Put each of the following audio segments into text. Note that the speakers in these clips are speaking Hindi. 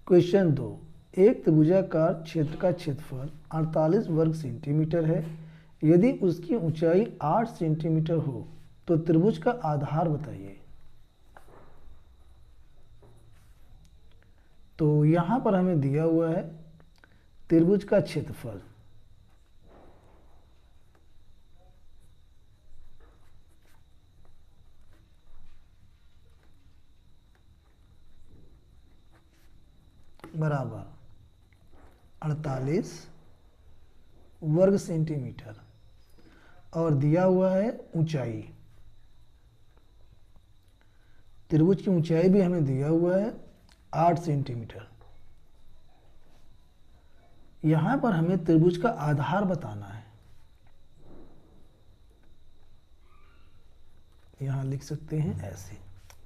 क्वेश्चन 2, एक त्रिभुजाकार क्षेत्र का क्षेत्रफल 48 वर्ग सेंटीमीटर है। यदि उसकी ऊंचाई 8 सेंटीमीटर हो तो त्रिभुज का आधार बताइए। तो यहां पर हमें दिया हुआ है त्रिभुज का क्षेत्रफल, बराबर 48 वर्ग सेंटीमीटर और दिया हुआ है ऊंचाई। त्रिभुज की ऊंचाई भी हमें दिया हुआ है 8 सेंटीमीटर। यहां पर हमें त्रिभुज का आधार बताना है। यहां लिख सकते हैं ऐसे,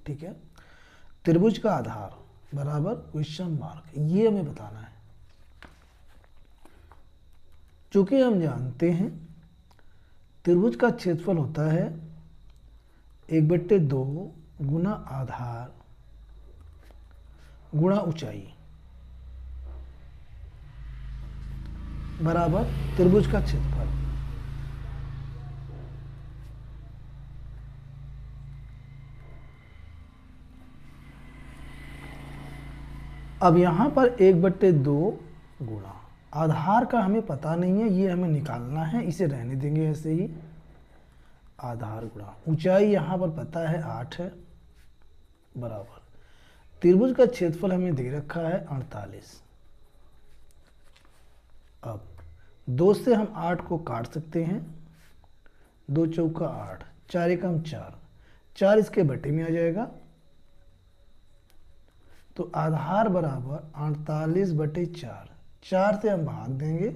ठीक है। त्रिभुज का आधार बराबर क्वेश्चन मार्क, ये हमें बताना है। चूंकि हम जानते हैं त्रिभुज का क्षेत्रफल होता है 1/2 गुना आधार गुणा ऊंचाई बराबर त्रिभुज का क्षेत्रफल। अब यहां पर 1/2 गुणा आधार का हमें पता नहीं है, ये हमें निकालना है, इसे रहने देंगे ऐसे ही। आधार गुणा ऊंचाई यहां पर पता है 8 है, बराबर त्रिभुज का क्षेत्रफल हमें दे रखा है 48। अब 2 से हम 8 को काट सकते हैं, 2 चौका 8, 4 एकम 4, 4 इसके बटे में आ जाएगा। तो आधार बराबर 48/4, 4 से हम भाग देंगे,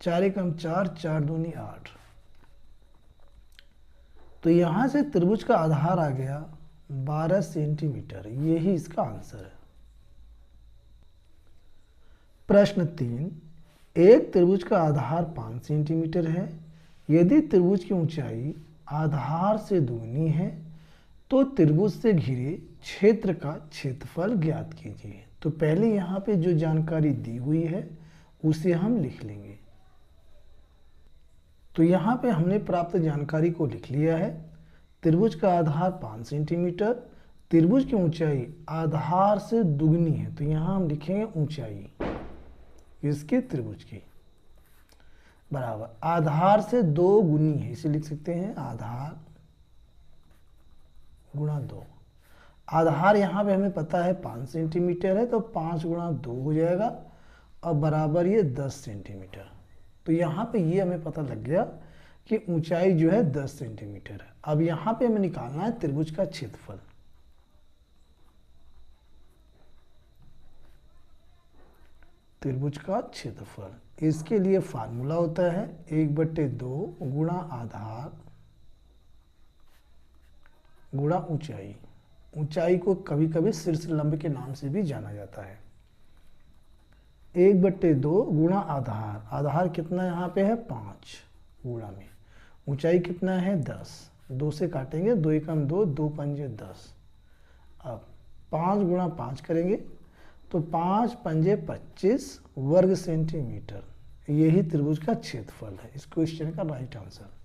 4 एकम 4, 4 दूनी 8। तो यहां से त्रिभुज का आधार आ गया 12 सेंटीमीटर, यही इसका आंसर है। प्रश्न 3, एक त्रिभुज का आधार 5 सेंटीमीटर है। यदि त्रिभुज की ऊंचाई आधार से दुगनी है तो त्रिभुज से घिरे क्षेत्र का क्षेत्रफल ज्ञात कीजिए। तो पहले यहाँ पे जो जानकारी दी हुई है उसे हम लिख लेंगे। तो यहाँ पे हमने प्राप्त जानकारी को लिख लिया है। त्रिभुज का आधार 5 सेंटीमीटर, त्रिभुज की ऊंचाई आधार से दुगनी है, तो यहाँ हम लिखेंगे ऊंचाई इसके त्रिभुज की बराबर आधार से 2 गुनी है, इसे लिख सकते हैं आधार गुणा 2। आधार यहाँ पे हमें पता है 5 सेंटीमीटर है, तो 5 गुणा 2 हो जाएगा और बराबर ये 10 सेंटीमीटर। तो यहाँ पे ये हमें पता लग गया कि ऊंचाई जो है 10 सेंटीमीटर है। अब यहाँ पे हमें निकालना है त्रिभुज का क्षेत्रफल। त्रिभुज का क्षेत्रफल, इसके लिए फार्मूला होता है 1/2 गुणा आधार गुणा ऊंचाई। ऊंचाई को कभी कभी शीर्ष लंब के नाम से भी जाना जाता है। 1/2 गुणा आधार, आधार कितना यहाँ पे है 5 गुणा में, ऊंचाई कितना है 10, 2 से काटेंगे, 2 एकम 2, 2 पंजे 10। अब 5 गुणा 5 करेंगे तो 5 पंजे 25 वर्ग सेंटीमीटर, यही त्रिभुज का क्षेत्रफल है। इस क्वेश्चन का राइट आंसर।